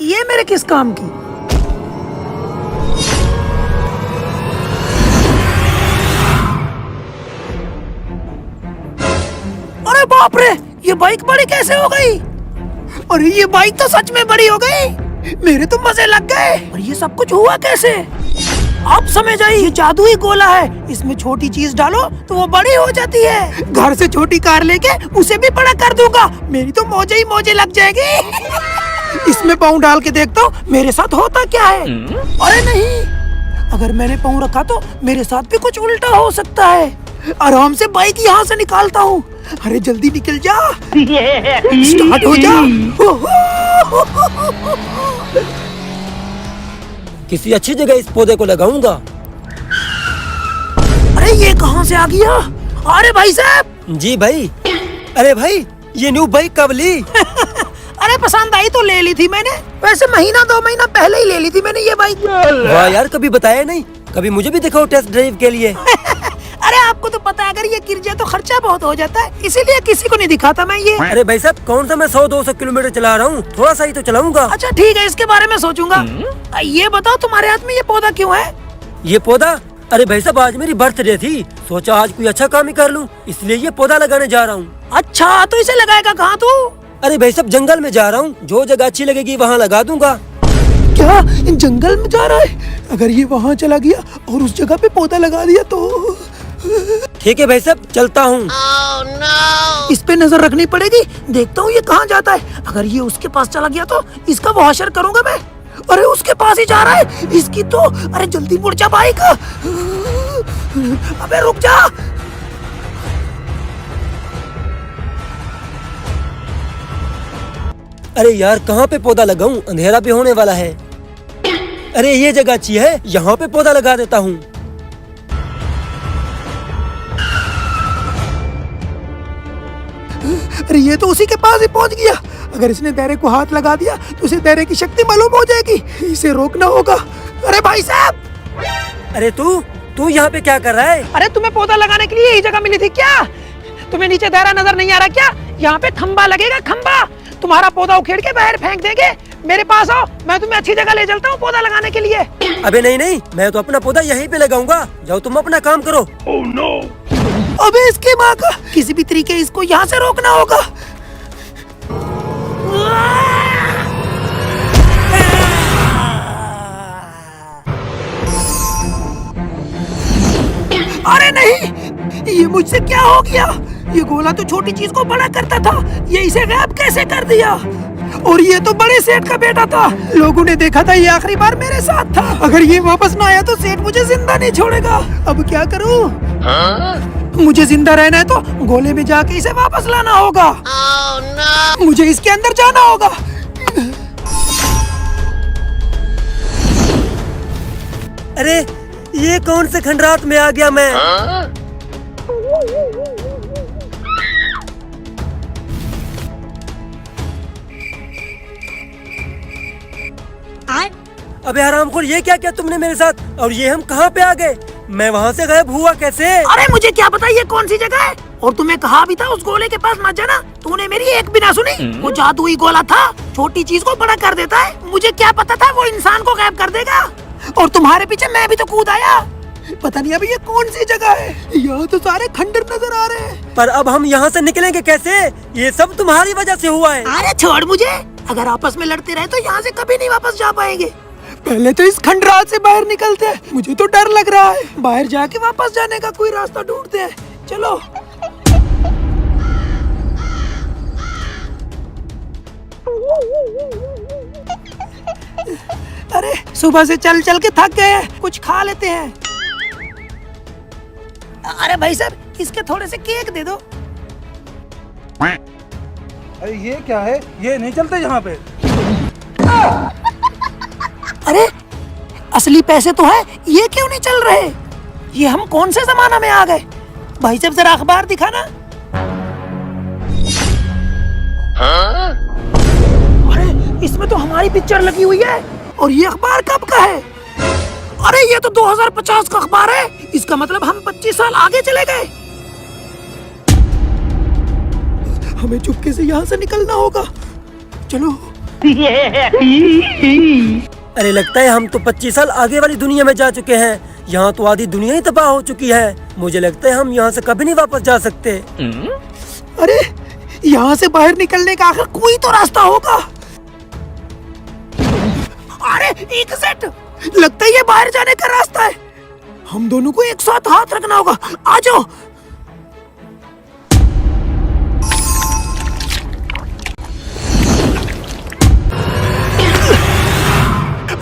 ये मेरे किस काम की? अरे बाप रे, ये बाइक बड़ी कैसे हो गई? अरे ये बाइक तो सच में बड़ी हो गई। मेरे तो मजे लग गए। और ये सब कुछ हुआ कैसे? आप समझ आई, ये जादुई गोला है। इसमें छोटी चीज डालो तो वो बड़ी हो जाती है। घर से छोटी कार लेके उसे भी बड़ा कर दूंगा। मेरी तो मौजे ही मौजे लग जाएगी। इसमें पाँव डाल के देखता हूँ मेरे साथ होता क्या है। अरे नहीं, अगर मैंने पाँव रखा तो मेरे साथ भी कुछ उल्टा हो सकता है। आराम से बाइक यहाँ से निकालता हूँ। अरे जल्दी निकल जा, स्टार्ट हो जा। किसी अच्छी जगह इस पौधे को लगाऊंगा। अरे ये कहाँ से आ गया? अरे भाई साहब। जी भाई। अरे भाई, ये न्यू बाइक कब ली? अरे पसंद आई तो ले ली थी मैंने। वैसे महीना 2 महीना पहले ही ले ली थी मैंने ये बाइक। वाह यार, कभी बताया नहीं। कभी मुझे भी दिखाओ टेस्ट ड्राइव के लिए। अरे आपको तो पता है, अगर ये गिर जाए तो खर्चा बहुत हो जाता है, इसीलिए किसी को नहीं दिखाता मैं ये। अरे भाई साहब, कौन सा मैं 100-200 किलोमीटर चला रहा हूँ, थोड़ा सा ही तो चलाऊंगा। अच्छा ठीक है, इसके बारे में सोचूंगा। ये बताओ तुम्हारे हाथ में ये पौधा क्यों है? ये पौधा, अरे भाई साहब आज मेरी बर्थडे थी, सोचा आज कोई अच्छा काम ही कर लूँ, इसलिए ये पौधा लगाने जा रहा हूँ। अच्छा, तो इसे लगाएगा कहाँ तू? अरे भाई साहब जंगल में जा रहा हूँ, जो जगह अच्छी लगेगी वहाँ लगा दूंगा। क्या जंगल में जा रहा है? अगर ये वहाँ चला गया और उस जगह पे पौधा लगा दिया तो? ठीक है भाई साहब, चलता हूँ। इस पे नजर रखनी पड़ेगी। देखता हूँ ये कहाँ जाता है। अगर ये उसके पास चला गया तो इसका वॉशर करूंगा मैं। अरे उसके पास ही जा रहा है इसकी तो। अरे जल्दी मुड़ जा बाइक। अबे रुक जा। अरे यार कहाँ पे पौधा लगाऊं, अंधेरा भी होने वाला है। अरे ये जगह अच्छी है, यहाँ पे पौधा लगा देता हूँ। अरे ये तो उसी के पास ही पहुंच गया। अगर इसने दायरे को हाथ लगा दिया तो उसे दायरे की शक्ति मालूम हो जाएगी। इसे रोकना होगा। अरे भाई साहब। अरे तू यहाँ पे क्या कर रहा है? अरे तुम्हें पौधा लगाने के लिए यही जगह मिली थी क्या? तुम्हें नीचे दायरा नजर नहीं आ रहा क्या? यहाँ पे खंबा लगेगा, खंबा। तुम्हारा पौधा उखेड़ के बाहर फेंक देंगे। मेरे पास आओ, मैं तुम्हें अच्छी जगह ले चलता हूँ पौधा लगाने के लिए। अबे नहीं, मैं तो अपना पौधा यहीं पे लगाऊंगा। जाओ तुम अपना काम करो। Oh no. अबे इसके माँ का, किसी भी तरीके इसको यहाँ से रोकना होगा। अरे नहीं, ये मुझसे क्या हो गया? ये गोला तो छोटी चीज को बड़ा करता था, ये इसे गायब कैसे कर दिया? और ये तो बड़े सेठ का बेटा था। लोगों ने देखा था ये आखिरी बार मेरे साथ था। अगर ये वापस ना आया तो सेठ मुझे जिंदा नहीं छोड़ेगा। अब क्या करूं? मुझे जिंदा रहना है तो गोले में जाके इसे वापस लाना होगा। oh, no. मुझे इसके अंदर जाना होगा। अरे ये कौन से खंडरात में आ गया मैं? अबे हरामखोर, ये क्या किया तुमने मेरे साथ? और ये हम कहाँ पे आ गए? मैं वहाँ से गायब हुआ कैसे? अरे मुझे क्या पता ये कौन सी जगह है। और तुम्हें कहा भी था उस गोले के पास मत जाना। तूने मेरी एक भी ना सुनी। वो जादुई गोला था, छोटी चीज को बड़ा कर देता है। मुझे क्या पता था वो इंसान को गायब कर देगा। और तुम्हारे पीछे मैं भी तो कूद आया। पता नहीं अभी ये कौन सी जगह है। यहाँ तो सारे खंडर नजर आ रहे हैं। पर अब हम यहाँ से निकलेंगे कैसे? ये सब तुम्हारी वजह से हुआ है। अरे छोड़ मुझे। अगर आपस में लड़ते रहे तो यहाँ से कभी नहीं वापस जा पाएंगे। पहले तो इस खंडरात से बाहर निकलते हैं। मुझे तो डर लग रहा है। बाहर जाके वापस जाने का कोई रास्ता ढूंढते हैं। चलो। अरे सुबह से चल चल के थक गए हैं, कुछ खा लेते हैं। अरे भाई साहब, इसके थोड़े से केक दे दो। अरे ये क्या है? ये नहीं चलते यहाँ पे। अरे असली पैसे तो है, ये क्यों नहीं चल रहे? ये हम कौन से जमाना में आ गए? भाई साहब जरा अखबार दिखाना। अरे इसमें तो हमारी पिक्चर लगी हुई है। और ये अखबार कब का है? अरे ये तो 2050 का अखबार है। इसका मतलब हम 25 साल आगे चले गए। हमें चुपके से यहाँ से निकलना होगा। चलो अरे लगता है हम तो 25 साल आगे वाली दुनिया में जा चुके हैं। यहाँ तो आधी दुनिया ही तबाह हो चुकी है। मुझे लगता है हम यहाँ से कभी नहीं वापस जा सकते। अरे यहाँ से बाहर निकलने का आखिर कोई तो रास्ता होगा। अरे एक सेट, लगता है ये बाहर जाने का रास्ता है। हम दोनों को एक साथ हाथ रखना होगा। आ जाओ।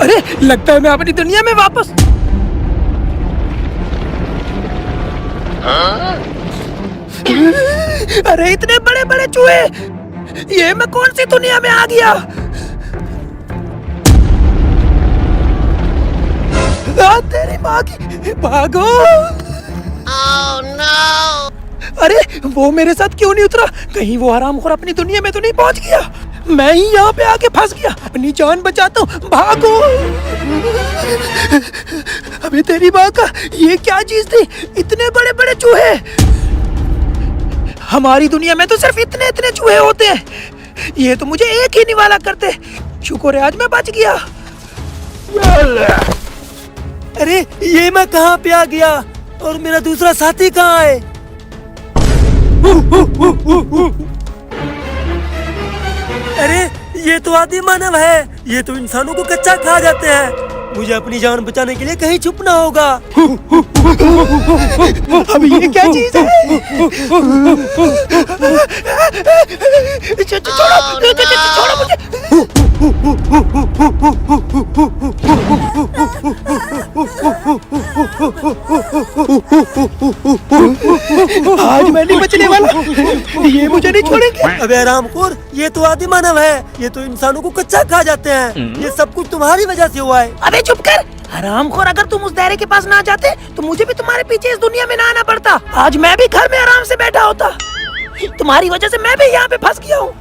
अरे लगता है मैं अपनी दुनिया में वापस। अरे इतने बड़े बड़े चूहे, ये मैं कौन सी दुनिया में आ गया? तेरी माँ की, भागो। Oh, no. अरे वो मेरे साथ क्यों नहीं उतरा? कहीं वो हरामखोर अपनी दुनिया में तो नहीं पहुंच गया? मैं ही यहाँ पे आके फंस गया। अपनी जान बचाता हूँ, भागो। अबे तेरी माँ का, ये क्या चीज थी? इतने बड़े बड़े चूहे। हमारी दुनिया में तो सिर्फ इतने इतने चूहे होते हैं। ये तो मुझे एक ही निवाला करते। शुक्र है आज मैं बच गया। अरे ये मैं कहाँ पे आ गया और मेरा दूसरा साथी कहाँ है? अरे ये तो आदि मानव है। ये तो इंसानों को कच्चा खा जाते हैं। मुझे अपनी जान बचाने के लिए कहीं छुपना होगा। अब ये क्या चीज है? छोड़ो मुझे। आज मैं नहीं बचने वाला। ये मुझे नहीं छोड़ेंगे। अबे हरामखोर, ये तो आदि मानव है। ये तो इंसानों को कच्चा खा जाते हैं। ये सब कुछ तुम्हारी वजह से हुआ है। अबे चुप कर हरामखोर। अगर तुम उस दायरे के पास ना जाते तो मुझे भी तुम्हारे पीछे इस दुनिया में ना आना पड़ता। आज मैं भी घर में आराम से बैठा होता। तुम्हारी वजह से मैं भी यहाँ पे फंस गया हूँ।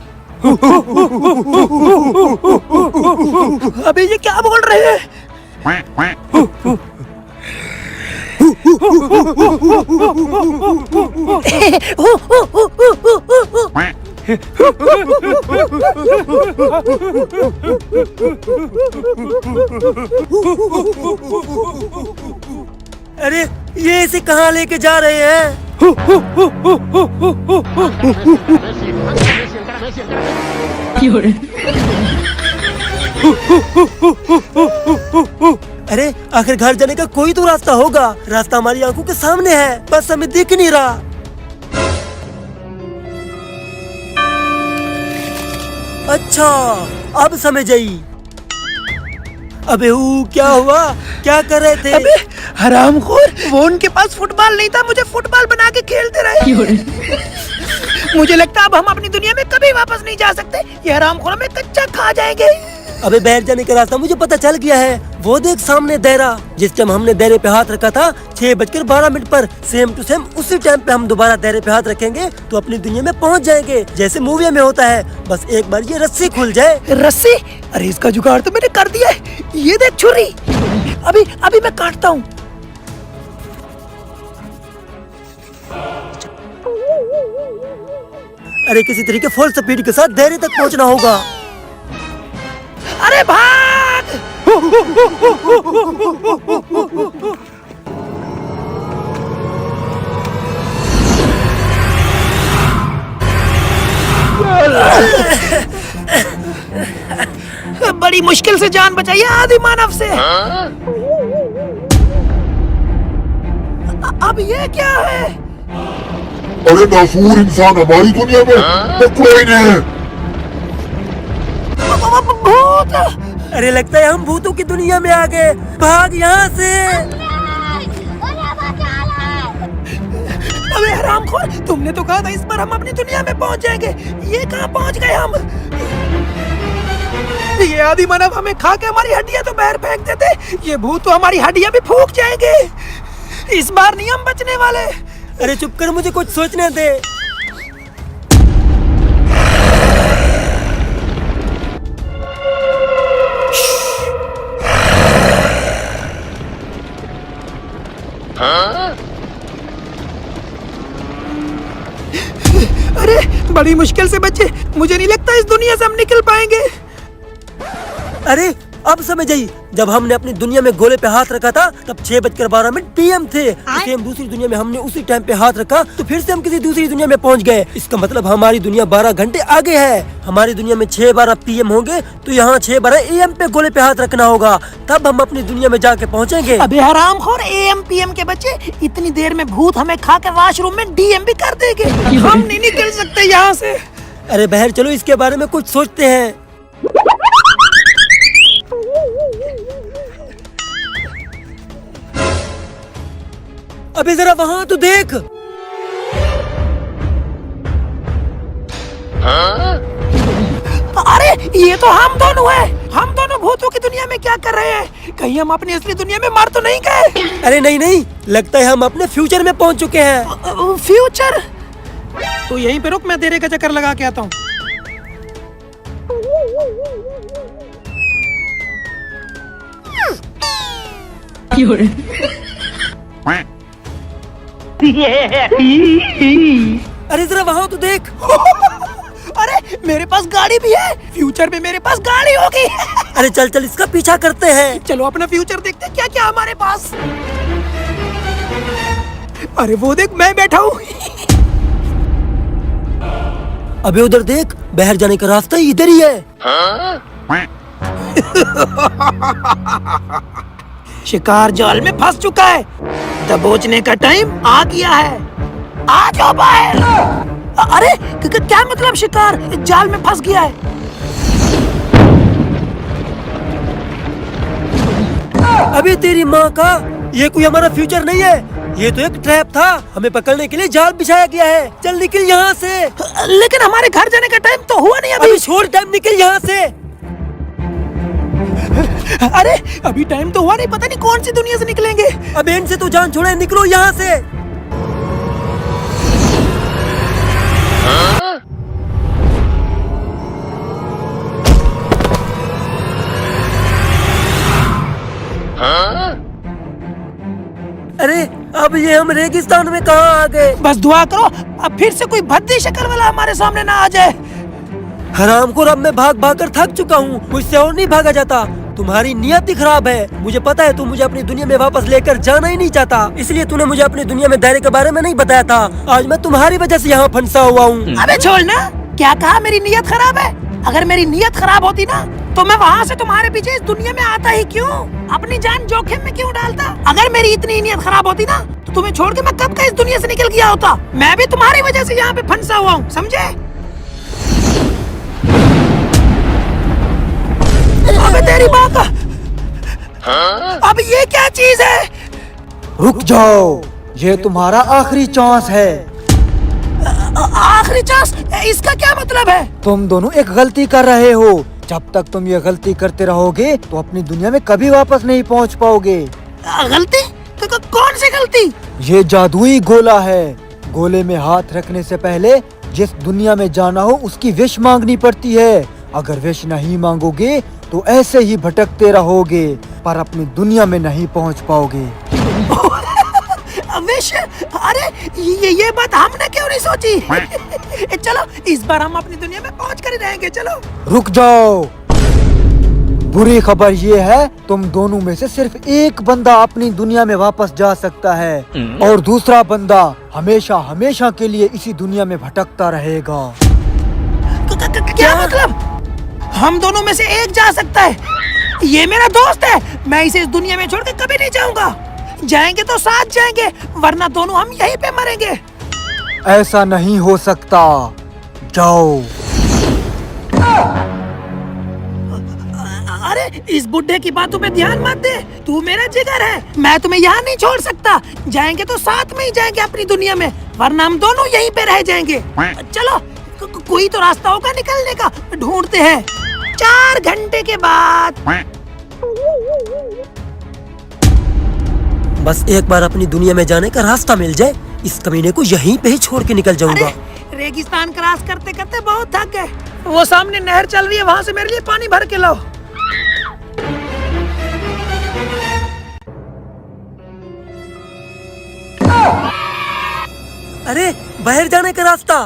अबे ये क्या बोल रहे हैं? अरे ये इसे कहाँ लेके जा रहे हैं? अरे आखिर घर जाने का कोई तो रास्ता होगा। रास्ता हमारी आंखों के सामने है, बस हमें दिख नहीं रहा। अच्छा अब समझ आई। अबे क्या हुआ? क्या कर रहे थे? अबे हरामखोर, वो उनके पास फुटबॉल नहीं था। मुझे फुटबॉल बना के खेलते रहे। मुझे लगता है अब हम अपनी दुनिया में कभी वापस नहीं जा सकते। ये हरामखोर हमें कच्चा खा जाएंगे। अबे बैठ जाने का रास्ता मुझे पता चल गया है। वो देख सामने दायरा। जिस टाइम हमने दायरे पे हाथ रखा था 6:12 पर, सेम टू सेम उसी टाइम पे हम दोबारा दायरे पे हाथ रखेंगे तो अपनी दुनिया में पहुंच जाएंगे, जैसे मूवी में होता है। बस एक बार ये रस्सी खुल जाए। रस्सी? अरे इसका जुगाड़ तो मैंने कर दिया है। ये देख छुरी। अभी मैं काटता हूँ। अरे किसी तरीके फुल स्पीड के साथ दायरे तक पहुंचना होगा। अरे भाग! बड़ी मुश्किल से जान बचाई है आदि मानव से। अब ये क्या है? अरे नासूर इंसान हमारी दुनिया में पकड़े नहीं। भूत! अरे लगता है हम भूतों की दुनिया में आ गए। भाग यहाँ से। अबे हरामखोर, तुमने तो कहा था इस बार हम अपनी दुनिया में पहुंच जाएंगे। ये कहाँ पहुंच गए हम? ये आदि मानव हमें खा के हमारी हड्डियां तो बाहर फेंक देते। ये भूत तो हमारी हड्डियां भी फूंक जाएंगे। इस बार नहीं हम बचने वाले। अरे चुप कर, मुझे कुछ सोचने दे। अरे बड़ी मुश्किल से बचे। मुझे नहीं लगता इस दुनिया से हम निकल पाएंगे। अरे अब समझ आई, जब हमने अपनी दुनिया में गोले पे हाथ रखा था तब 6:12 PM थे। सेम दूसरी दुनिया में हमने उसी टाइम पे हाथ रखा तो फिर से हम किसी दूसरी दुनिया में पहुंच गए। इसका मतलब हमारी दुनिया 12 घंटे आगे है। हमारी दुनिया में 6:12 PM होंगे तो यहाँ 6:12 AM पे गोले पे हाथ रखना होगा, तब हम अपनी दुनिया में जाके पहुँचेंगे। अबे हरामखोर AM PM के बच्चे, इतनी देर में भूत हमें खा के वॉशरूम में DM भी कर देंगे। हम नहीं निकल सकते यहाँ से। अरे बहर चलो इसके बारे में कुछ सोचते हैं। अबे जरा वहाँ तो देख। अरे ये तो हम दोनों हैं। हम दोनों भूतों की दुनिया में क्या कर रहे हैं? कहीं हम अपनी असली दुनिया में मर तो नहीं गए? अरे नहीं नहीं, लगता है हम अपने फ्यूचर में पहुँच चुके हैं। फ्यूचर? तो यहीं पे रुक, मैं तेरे का चक्कर लगा के आता हूँ। अरे जरा वहाँ तो देख। अरे मेरे पास गाड़ी भी है। फ्यूचर में मेरे पास गाड़ी होगी। अरे चल चल इसका पीछा करते हैं। चलो अपना फ्यूचर देखते हैं क्या क्या हमारे पास। अरे वो देख, मैं बैठा हूँ। अबे उधर देख, बाहर जाने का रास्ता इधर ही है। शिकार जाल में फंस चुका है। दबोचने का टाइम आ गया है। आ जाओ बाहर। अरे क्या मतलब शिकार जाल में फंस गया है? अबे तेरी माँ का, ये कोई हमारा फ्यूचर नहीं है, ये तो एक ट्रैप था। हमें पकड़ने के लिए जाल बिछाया गया है। चल निकल यहाँ से। लेकिन हमारे घर जाने का टाइम तो हुआ नहीं अभी। अभी छोड़, टाइम निकल यहाँ से। अरे अभी टाइम तो हुआ नहीं, पता नहीं कौन सी दुनिया से निकलेंगे। अब इनसे तो जान छोड़े, निकलो यहाँ से। अरे अब ये हम रेगिस्तान में कहाँ आ गए? बस दुआ करो अब फिर से कोई भद्दी शक्ल वाला हमारे सामने ना आ जाए। हराम को अब मैं भाग भाग कर थक चुका हूँ, मुझसे और नहीं भागा जाता। तुम्हारी नियत ही खराब है। मुझे पता है तू मुझे अपनी दुनिया में वापस लेकर जाना ही नहीं चाहता, इसलिए तूने मुझे अपनी दुनिया में दायरे के बारे में नहीं बताया था। आज मैं तुम्हारी वजह से यहाँ फंसा हुआ हूँ। अबे छोड़ ना, क्या कहा मेरी नियत खराब है? अगर मेरी नियत खराब होती ना तो मैं वहाँ से तुम्हारे पीछे इस दुनिया में आता ही क्यों? अपनी जान जोखिम में क्यों डालता? अगर मेरी इतनी नियत खराब होती ना तो तुम्हें छोड़ के मैं कब का इस दुनिया से निकल गया होता। मैं भी तुम्हारी वजह से यहाँ पे फंसा हुआ हूँ, समझे? अबे तेरी माँ का, अब ये क्या चीज है? रुक जाओ, ये तुम्हारा आखिरी चांस है। आखिरी चांस? इसका क्या मतलब है? तुम दोनों एक गलती कर रहे हो। जब तक तुम ये गलती करते रहोगे तो अपनी दुनिया में कभी वापस नहीं पहुंच पाओगे। गलती? कौन सी गलती? ये जादुई गोला है। गोले में हाथ रखने से पहले जिस दुनिया में जाना हो उसकी विश मांगनी पड़ती है। अगर विश नहीं मांगोगे तो ऐसे ही भटकते रहोगे पर अपनी दुनिया में नहीं पहुंच पाओगे। विश? अरे ये बात हमने क्यों नहीं सोची? चलो इस बार हम अपनी दुनिया में पहुंच कर ही रहेंगे। चलो रुक जाओ, बुरी खबर ये है तुम दोनों में से सिर्फ एक बंदा अपनी दुनिया में वापस जा सकता है और दूसरा बंदा हमेशा हमेशा के लिए इसी दुनिया में भटकता रहेगा। क्या मतलब? हम दोनों में से एक जा सकता है? ये मेरा दोस्त है, मैं इसे इस दुनिया में छोड़ के कभी नहीं जाऊंगा। जाएंगे तो साथ जाएंगे, वरना दोनों हम यहीं पे मरेंगे। ऐसा नहीं हो सकता, जाओ। अरे इस बुड्ढे की बातों पे ध्यान मत दे, तू मेरा जिगर है, मैं तुम्हें यहाँ नहीं छोड़ सकता। जाएंगे तो साथ में ही जाएंगे अपनी दुनिया में, वरना हम दोनों यहीं पे रह जाएंगे। चलो कोई तो रास्ता होगा निकलने का, ढूंढते हैं। 4 घंटे के बाद। बस एक बार अपनी दुनिया में जाने का रास्ता मिल जाए, इस कमीने को यहीं पे ही छोड़ के निकल जाऊंगा। रेगिस्तान क्रॉस करते करते बहुत थक गए। वो सामने नहर चल रही है, वहाँ से मेरे लिए पानी भर के लाओ। अरे बाहर जाने का रास्ता।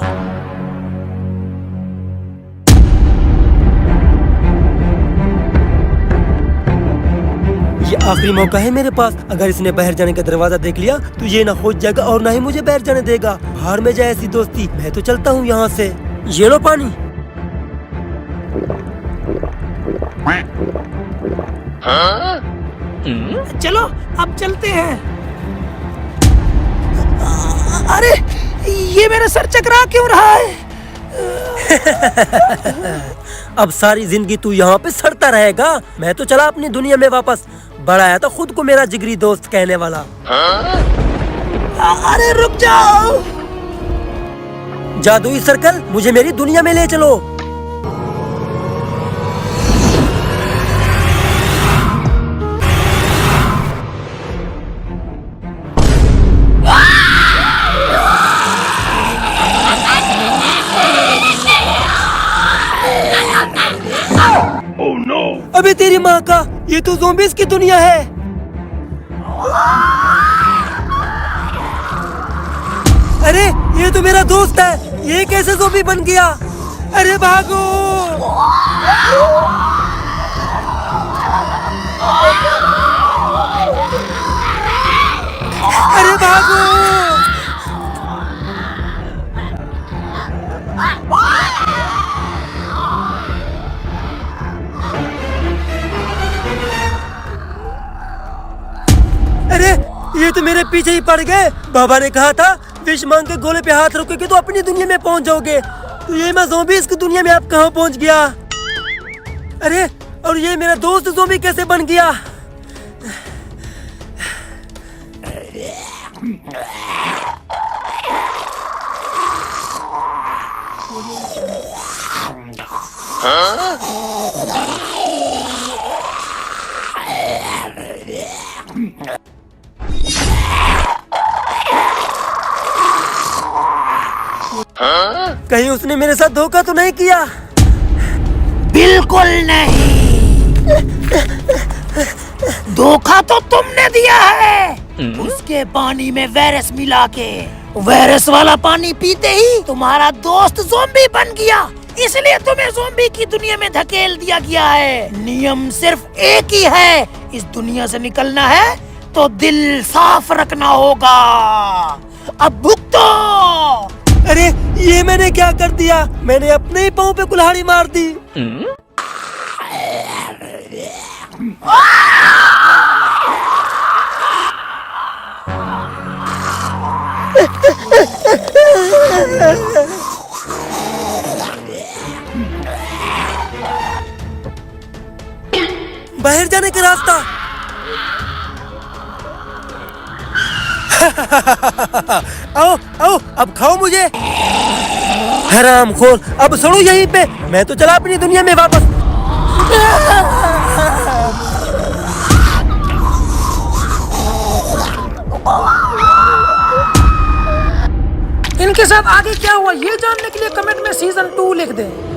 आखिरी मौका है मेरे पास। अगर इसने बाहर जाने का दरवाजा देख लिया तो ये ना खोज जाएगा और ना ही मुझे बाहर जाने देगा। बाहर में जाए ऐसी दोस्ती, मैं तो चलता हूँ यहाँ से। ये लो पानी। चलो अब चलते हैं। अरे ये मेरा सर चकरा क्यों रहा है? अब सारी जिंदगी तू यहाँ पे सड़ता रहेगा। मैं तो चला अपनी दुनिया में वापस। बड़ा आया था खुद को मेरा जिगरी दोस्त कहने वाला। अरे रुक जाओ। जादुई सर्कल, मुझे मेरी दुनिया में ले चलो। अबे तेरी माँ का, ये तो ज़ॉम्बीज़ की दुनिया है। अरे ये तो मेरा दोस्त है, ये कैसे ज़ॉम्बी बन गया? अरे भागो! अरे भागो! अरे ये तो मेरे पीछे ही पड़ गए। बाबा ने कहा था विश मांग के गोले पे हाथ रखोगे तो अपनी दुनिया में पहुंच जाओगे। तो ये मैं ज़ॉम्बीज़ की दुनिया में अब कहाँ पहुंच गया? अरे और ये मेरा दोस्त ज़ॉम्बी कैसे बन गया? कहीं उसने मेरे साथ धोखा तो नहीं किया? बिल्कुल नहीं। धोखा तो तुमने दिया है। उसके पानी में वायरस मिला के, वायरस वाला पानी पीते ही तुम्हारा दोस्त ज़ॉम्बी बन गया। इसलिए तुम्हें ज़ॉम्बी की दुनिया में धकेल दिया गया है। नियम सिर्फ एक ही है, इस दुनिया से निकलना है तो दिल साफ रखना होगा। अब भुगतो। अरे ये मैंने क्या कर दिया? मैंने अपने ही पाँव पे कुल्हाड़ी मार दी। बाहर जाने का रास्ता। आओ आओ, अब खाओ मुझे। हरामखोर, अब सड़ो यहीं पे। मैं तो चला अपनी दुनिया में वापस। इनके साथ आगे क्या हुआ ये जानने के लिए कमेंट में सीजन 2 लिख दें।